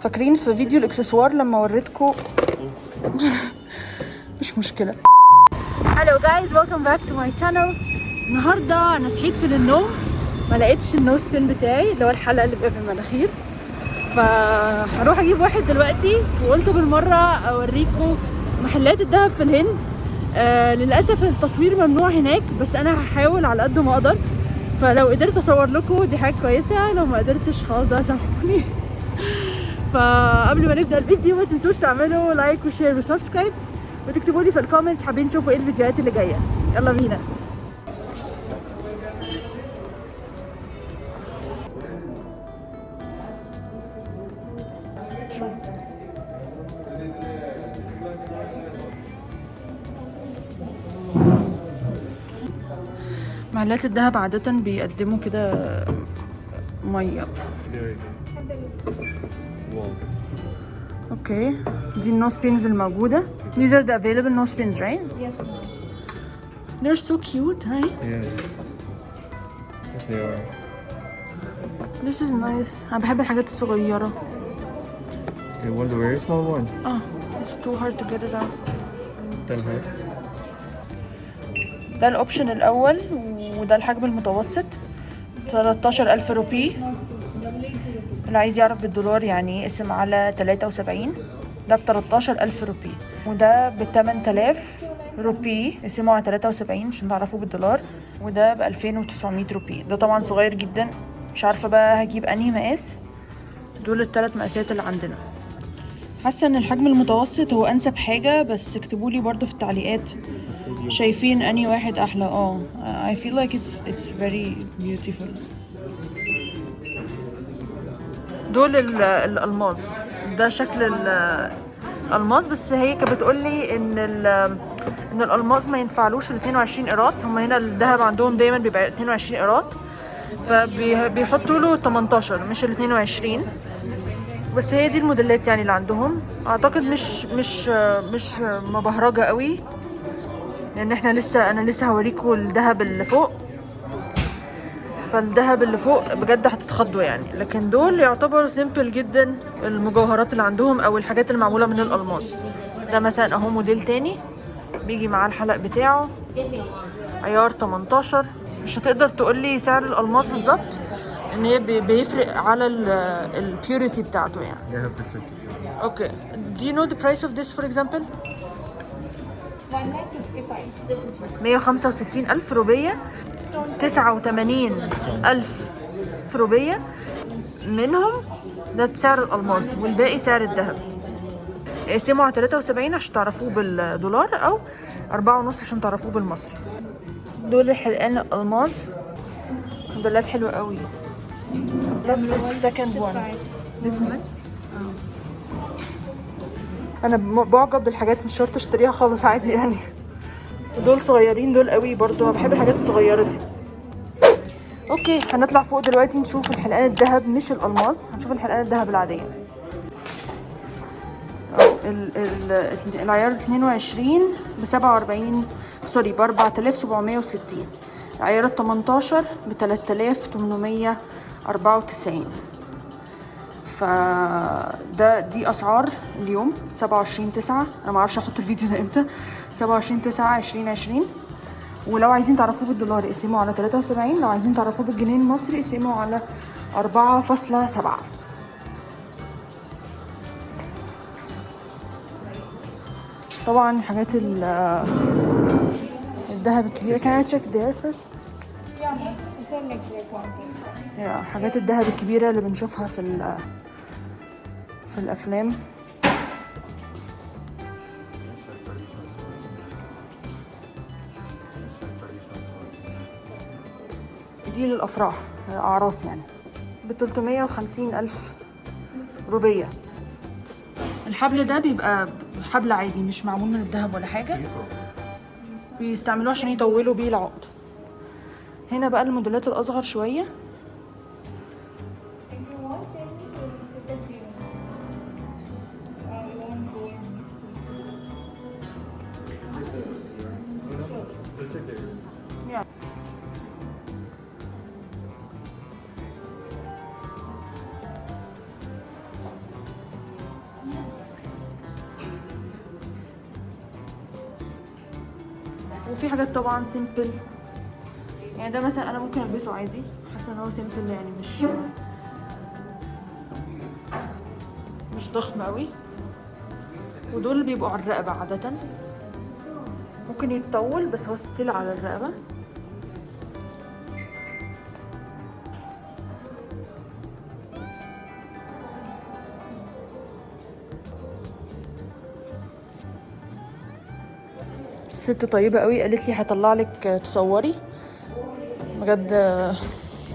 فاكرين في فيديو الاكسسوار لما وريتكم؟ مش مشكله. هلو جايز، ويلكم باك تو ماي شانل. النهارده انا صحيت من النوم ما لقيتش النو سبين بتاعي اللي هو الحلقه اللي بيبقى في المناخير، فهروح اجيب واحد دلوقتي. وقلت بالمره اوريكم محلات الذهب في الهند. للاسف التصوير ممنوع هناك، بس انا هحاول على قد ما اقدر، فلو قدرت اصور لكم دي حاجه كويسه، لو ما قدرتش خلاص سامحوني. فقبل ما نبدا الفيديو ما تنسوش تعملوا لايك وشير وسبسكرايب، وتكتبوا لي في الكومنتس حابين تشوفوا ايه الفيديوهات اللي جايه. يلا بينا. محلات الذهب عادة بيقدموا كده مية. اوكي، دي النو سبينز الموجودة. These are the available no spins, right? Yes, ma'am. They're so cute, right? Yeah. Yes, they are. This is nice. أنا بحب الحاجات الصغيرة. You want the very small one? It's too hard to get it out. Tell her. ده الأوبشن الأول، وده الحجم المتوسط 13,000 روبي. اللي عايز يعرف بالدولار يعني اسم على 73. ده ب13,000 روبي، وده ب8,000 روبي اسمه على 73 عشان تعرفوا بالدولار، وده ب2,900 روبي. ده طبعا صغير جدا، مش عارفة بقى هجيب انهي مقاس. دول الثلاث مقاسات اللي عندنا. حاسة ان الحجم المتوسط هو انسب حاجة، بس اكتبولي برضو في التعليقات شايفين انهي واحد احلى. I feel like it's very beautiful. دول الالماس. ده شكل الالماس، بس هي كانت بتقولي ان الالماس ما ينفعلوش ال 22 قيراط. هم هنا الذهب عندهم دايما بيبقى 22 قيراط، فبيحطوا له 18 مش ال 22. بس هي دي الموديلات يعني اللي عندهم. اعتقد مش مبهرجه قوي، لان انا لسه هوريكم الذهب اللي فوق. فالذهب اللي فوق بجد هتتخضوا يعني، لكن دول يعتبر سيمبل جدا. المجوهرات اللي عندهم او الحاجات اللي معموله من الالماس. ده مثلا اهو موديل تاني بيجي معاه الحلق بتاعه عيار 18. مش هتقدر تقولي سعر الالماس بالظبط، ان هي بيفرق على البيوريتي بتاعته يعني. Yeah, I have to check it. Okay. Do you know the price of this for example? 165,000 روبية. 89,000 روبية منهم ده سعر الألماس، والباقي سعر الذهب. اقسموا على 73 عشان تعرفوه بالدولار، أو 4.5 عشان تعرفوه بالمصري. دول الحلقان الألماس، موديلات حلوة قوي. Love this second one. أنا بعجب بالحاجات، مش شرط اشتريها خالص، عادي يعني. دول صغيرين دول قوي برضو، بحب الحاجات الصغيرة دي. اوكي، هنطلع فوق دلوقتي نشوف الحلقان الذهب مش الألماس، هنشوف الحلقان الذهب العادية. العيار 22 ب 4,760. العيار 18 ب 3,894. دي اسعار اليوم 27/9. انا ما اعرفش احط الفيديو ده امتى. 27/9/2020. ولو عايزين تعرفوه بالدولار اقسموا على 73، لو عايزين تعرفوه بالجنيه المصري اقسموا على 4.7. طبعا حاجات الذهب الكبيرة. Can I check there first? حاجات الذهب الكبيرة اللي بنشوفها في الأفلام. دي للأفراح، الأعراس يعني، ب350,000 روبية. الحبل ده بيبقى حبل عادي، مش معمول من الذهب ولا حاجة، بيستعملوه عشان يطولوا بيه العقد. هنا بقى الموديلات الأصغر شوية. وفي حاجات طبعا سيمبل، يعني ده مثلا انا ممكن البسه عادي، حاسه ان هو سيمبل يعني مش ضخم قوي. ودول بيبقوا على الرقبه عاده، ممكن يتطول بس هو ستيل على الرقبه. الست طيبه قوي، قالت لي هطلع لك تصوري، بجد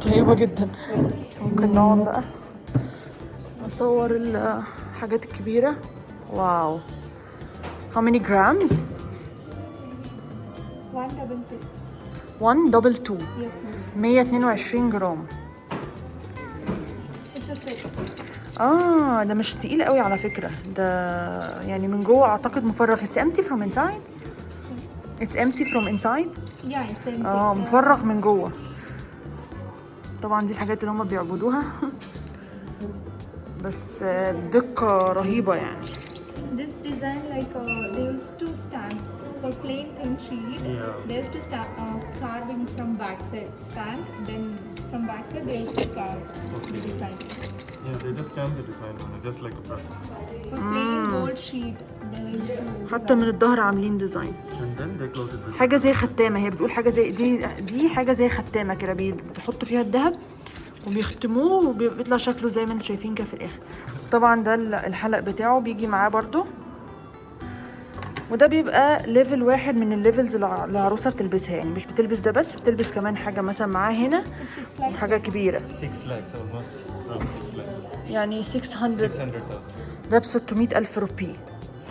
طيبه جدا. ممكن نقعد بقى اصور الحاجات الكبيره. واو. how many grams؟ 122. 122 جرام. ده مش تقيل قوي على فكرة، ده يعني من جوه اعتقد مفرغ. it's empty from inside. it's empty from inside. it's empty. مفرغ من جوه. طبعا دي الحاجات اللي هم بيعبدوها بس دقة رهيبة يعني. This design they used to stamp for plain thin sheet. They used to stamp carving from backside stand, then from backside they used to carve the design. Yeah, they just stamp the design on it, just like a press. For plain gold sheet they used to حتى من الظهر عاملين ديزاين. And then they close it with حاجة زي ختامة، هي بتقول حاجة زي دي حاجة زي ختامة كده، بتحطوا فيها الذهب وبيختموه وبيطلع شكله زي ما انتم شايفين كده في الاخر. طبعا ده الحلق بتاعه بيجي معاه برضو، وده بيبقى ليفل واحد من الليفلز اللي العروسه بتلبسها، يعني مش بتلبس ده بس، بتلبس كمان حاجه مثلا معاه هنا وحاجه كبيره. 6 lakhs, almost around 6 lakhs. يعني 600. 600,000. ده ب 600,000 روبي،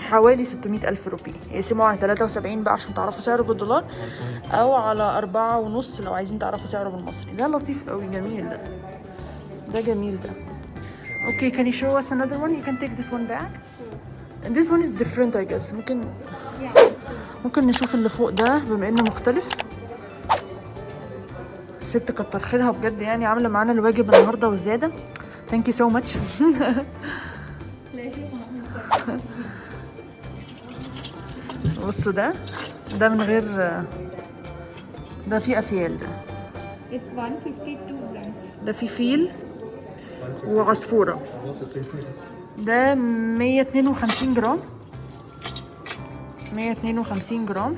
حوالي 600,000 روبي. يقسموا على 73 بقى عشان تعرفوا سعره بالدولار، او على 4.5 لو عايزين تعرفوا سعره بالمصري. ده لطيف قوي، جميل ده جميل ده. Okay, can you show us another one? You can take this one back. And this one is different I guess. ممكن نشوف اللي فوق ده بما انه مختلف. الست كتر خيرها بجد، يعني عامله معانا الواجب النهارده وزياده. Thank you so much. بصوا ده من غير، ده فيه افيال. ده It's 152 grams. ده فيه فيل وعصفوره. ده 152 جرام. 152 جرام.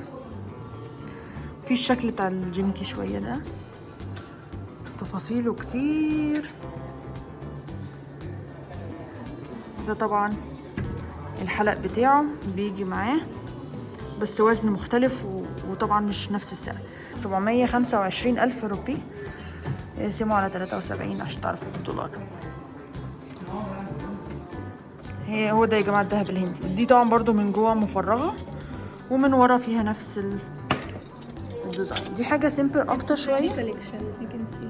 في الشكل بتاع الجيمكي شويه، ده تفاصيله كتير. ده طبعا الحلق بتاعه بيجي معاه بس وزن مختلف وطبعا مش نفس السعر. 725,000 روبي، يقسموا على 73 عشان تعرفوا بالدولار. هو ده يا جماعه الذهب الهندي. دي طبعا برضو من جوه مفرغه ومن ورا فيها نفس الديزاين. دي حاجه سيمبل اكتر شويه. Collection, you can see.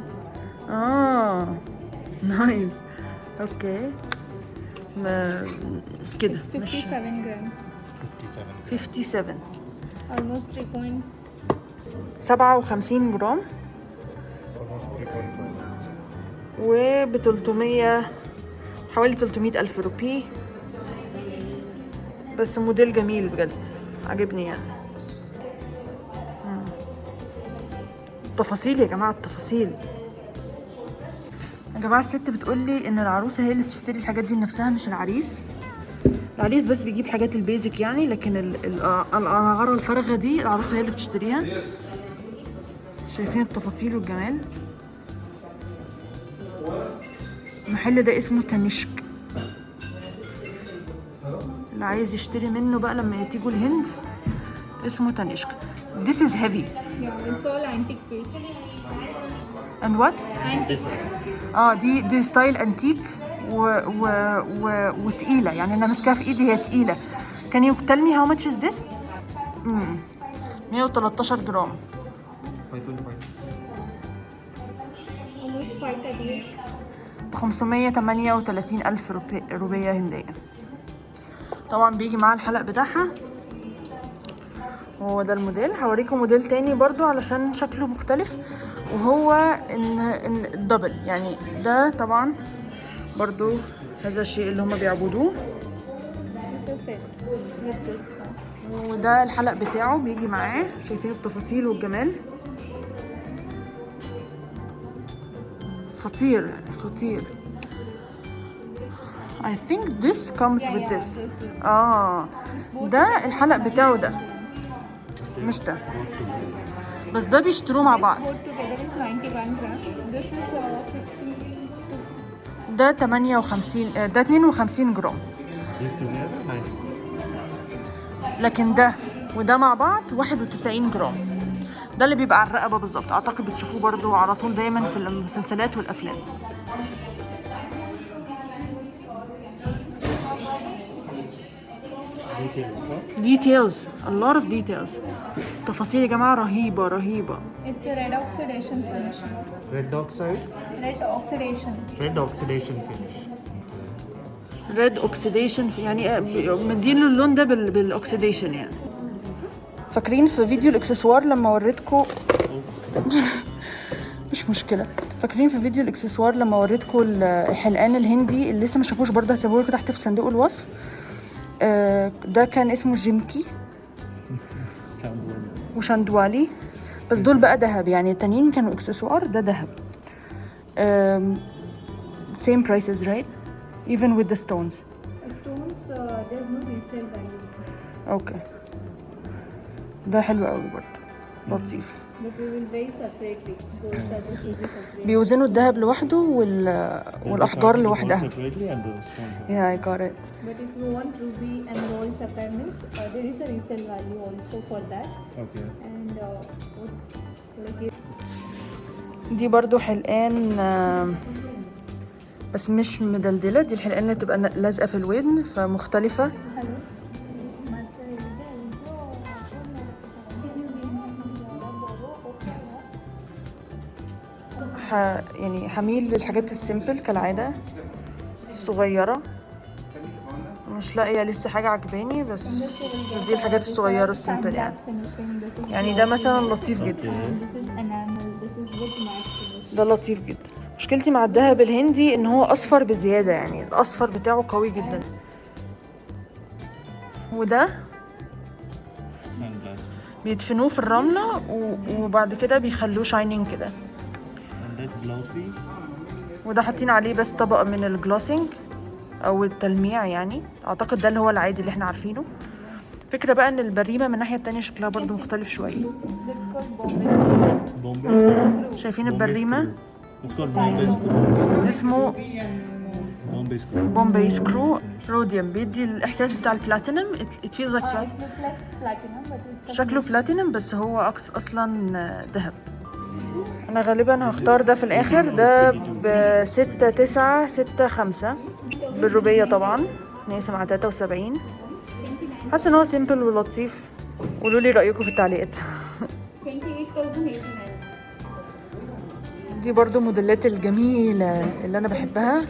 نايس. اوكي. كده It's 57 grams. 57. Almost 57 جرام. Almost 3.5 lakhs. وب 300، حوالي 300,000 روبي. بس موديل جميل بجد، عجبني يعني. التفاصيل يا جماعة، التفاصيل يا جماعة. الست بتقولي ان العروسة هي اللي تشتري الحاجات دي لنفسها مش العريس. العريس بس بيجيب حاجات البيزك يعني، لكن الأنغارة الفارغة دي العروسة هي اللي بتشتريها. شايفين التفاصيل والجمال. المحل ده اسمه تنشك، اللي عايز يشتري منه بقى لما تيجوا الهند اسمه تنشك. This is heavy. Yeah, it's all antique piece. And what? Antique. دي ستايل انتيك وتقيلة، يعني انا ماسكاها في ايدي هي تقيلة. Can you tell me how much is this؟ 113 جرام. 5.5. Almost 538. 538,000 روبية هندية. طبعا بيجي معاه الحلق بتاعها، وهو ده الموديل. هوريكم موديل تاني برضو علشان شكله مختلف، وهو ان الدبل، يعني ده طبعا برضو هذا الشيء اللي هم بيعبدوه. It's a set with this one. وده الحلق بتاعه بيجي معاه، شايفين التفاصيل والجمال، خطير يعني خطير. I think this comes with this. ده الحلق بتاعه ده، مش ده، بس ده بيشتروه مع بعض. Both together is 91 grams. This is 50. ده 58 ده 52 جرام، These together, 90. لكن ده وده مع بعض 91 جرام. ده اللي بيبقى على الرقبة بالظبط، اعتقد بتشوفوه برضو على طول دايما في المسلسلات والافلام. details, a lot of details. تفاصيل يا جماعة رهيبة رهيبة. It's a red oxidation finish. Red oxide? Red oxidation. Red oxidation finish. red oxidation يعني مدين اللون ده بالاكسيديشن يعني. فاكرين في فيديو الاكسسوار لما وريتكم مش مشكلة. فاكرين في فيديو الاكسسوار لما وريتكم الحلقان الهندي اللي لسه ما شافوش برضه هسيبه لكم تحت في صندوق الوصف. ده كان اسمه جيمكي وشاندوالي، بس دول بقى دهب يعني، التانيين كانوا اكسسوار، ده دهب. same prices right even with the stones. Stones, there's no resale value. اوكي ده حلو قوي برضه لطيف. But we will weigh separately. Those charges will be separate. بيوزنوا الذهب لوحده والاحجار لوحدها. Separately and the stones. Yeah, I got it. But if you want ruby and gold separately, there is a resale value also for that. Okay. And like دي برضو حلقان بس مش مدلدلة، دي الحلقان اللي بتبقى لازقة في الودن فمختلفة. يعني حميل للحاجات السيمبل كالعادة الصغيرة، مش لاقية لسه حاجة عجباني، بس دي الحاجات الصغيرة السيمبل يعني ده مثلا لطيف جدا، this is enamel, this is wood matte finish. ده لطيف جدا. مشكلتي مع الذهب الهندي ان هو اصفر بزيادة، يعني الاصفر بتاعه قوي جدا. وده Sandblaster. بيدفنوه في الرملة وبعد كده بيخلوه شاينينج كده. And that's glossy. وده حاطين عليه بس طبقة من الجلوسينج او التلميع يعني، اعتقد ده اللي هو العادي اللي احنا عارفينه. فكرة بقى ان البريمة من الناحية التانية شكلها برضو مختلف شوية. It's called Bombay. Bombay. شايفين البريمة؟ It's called Bombay screw. اسمه Bombay screw. بومباي سكرو روديوم، بيدي الاحساس بتاع البلاتينم. it feels like It looks like platinum, but it's a شكله بلاتينم بس هو اصلا ذهب. انا غالبا هختار ده في الاخر، ده ب 6,965 بالروبية طبعا، نقسم على 73. حاسه ان هو سيمبل ولطيف. قولوا لي رايكم في التعليقات. 28,800. دي برضو موديلات الجميله اللي انا بحبها،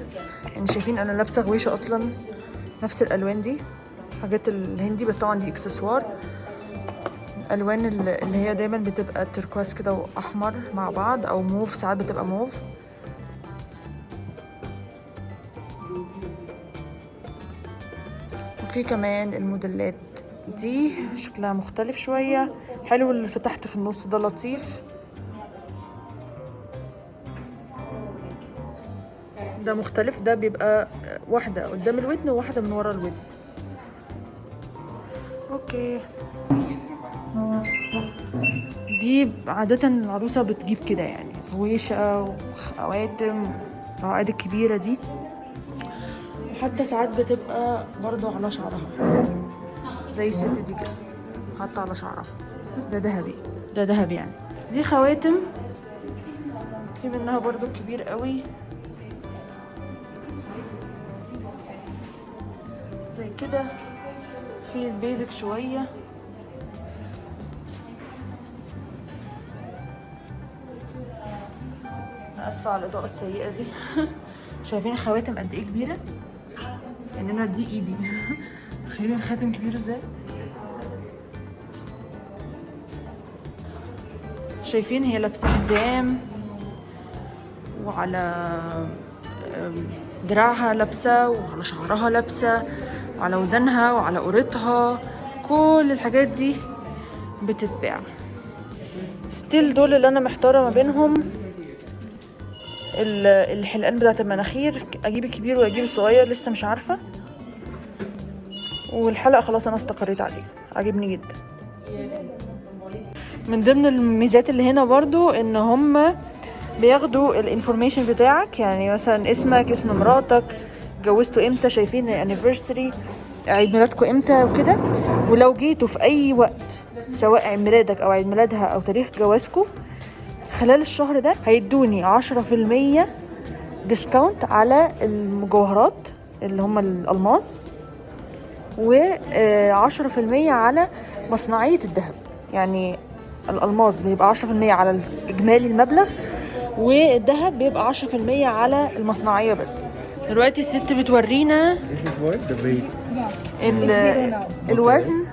يعني شايفين انا لابسه غويشه اصلا نفس الالوان دي، حاجات الهندي، بس طبعا دي اكسسوار. الالوان اللي هي دايما بتبقى تركواز كده واحمر مع بعض، او موف، ساعات بتبقى موف. وفي كمان الموديلات دي شكلها مختلف شويه، حلو اللي في تحت في النص ده لطيف. ده مختلف، ده بيبقى واحده قدام الودن وواحده من ورا الودن. اوكي، دي عادة العروسة بتجيب كده يعني، غويشة وخواتم، العقد الكبيرة دي، وحتى ساعات بتبقى برضو على شعرها زي الست دي كده، حتى على شعرها. ده ذهبي، ده ذهب يعني. دي خواتم، في منها برضو كبير قوي زي كده، في البيزك شوية. أنا آسفة على الإضاءة السيئة دي. شايفين الخواتم قد إيه كبيرة؟ يعني أنا دي إيدي. تخيلوا الخاتم كبير إزاي؟ شايفين هي لابسة حزام، وعلى دراعها لابسة، وعلى شعرها لابسة، وعلى ودانها، وعلى قورتها، كل الحاجات دي بتتباع. ستيل دول اللي انا محتاره ما بينهم، الحلقان بتاعت المناخير، اجيب الكبير ولا اجيب الصغير لسه مش عارفه. والحلقه خلاص انا استقريت عليه، عجبني جدا. من ضمن الميزات اللي هنا برضو ان هم بياخدوا الانفورميشن بتاعك، يعني مثلا اسمك، اسم مراتك، جوزتوا امتى، شايفين الانيفرساري، عيد ميلادكم امتى وكده. ولو جيتوا في اي وقت سواء عيد ميلادك او عيد ميلادها او تاريخ جوازكم خلال الشهر ده، هيدوني 10% ديسكاونت على المجوهرات اللي هم الالماس، و10% على مصنعية الذهب. يعني الالماس بيبقى 10% على اجمالي المبلغ، والذهب بيبقى 10% على المصنعية بس. دلوقتي الست بتورينا This is what? The weight. الوزن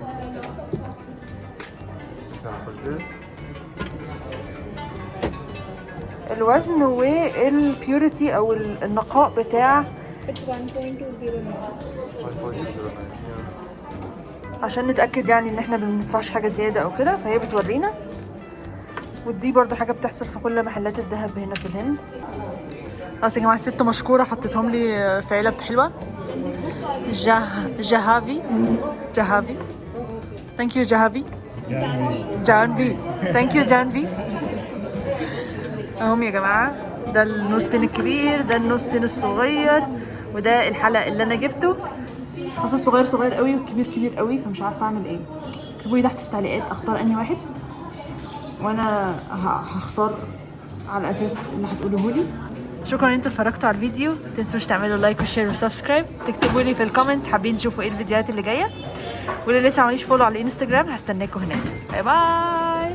الوزن والبيوريتي او النقاء بتاع، It's 1.209. عشان نتأكد يعني ان احنا بندفعش حاجة زيادة او كده، فهي بتورينا. ودي برضو حاجة بتحصل في كل محلات الذهب هنا في الهند. خلاص يا جماعة، الست مشكورة حطيتهم لي في علب حلوة. جهافي ثانك يو جهافي جانفي ثانك يو جانفي. اهم يا جماعة، ده النوز بين الكبير، ده النوز بين الصغير، وده الحلق اللي انا جبته. خاصة الصغير صغير قوي والكبير كبير قوي، فمش عارفة اعمل ايه. اكتبوا لي تحت في التعليقات اختار انهي واحد، وانا هختار على اساس اللي هتقولوه لي. شكرا ان انتوا اتفرجتوا على الفيديو. متنسوش تعملوا لايك وشير وسبسكرايب، تكتبوا لي في الكومنتس حابين تشوفوا ايه الفيديوهات اللي جايه، واللي لسه معمليش فولو على الانستجرام هستناكم هناك. باي باي.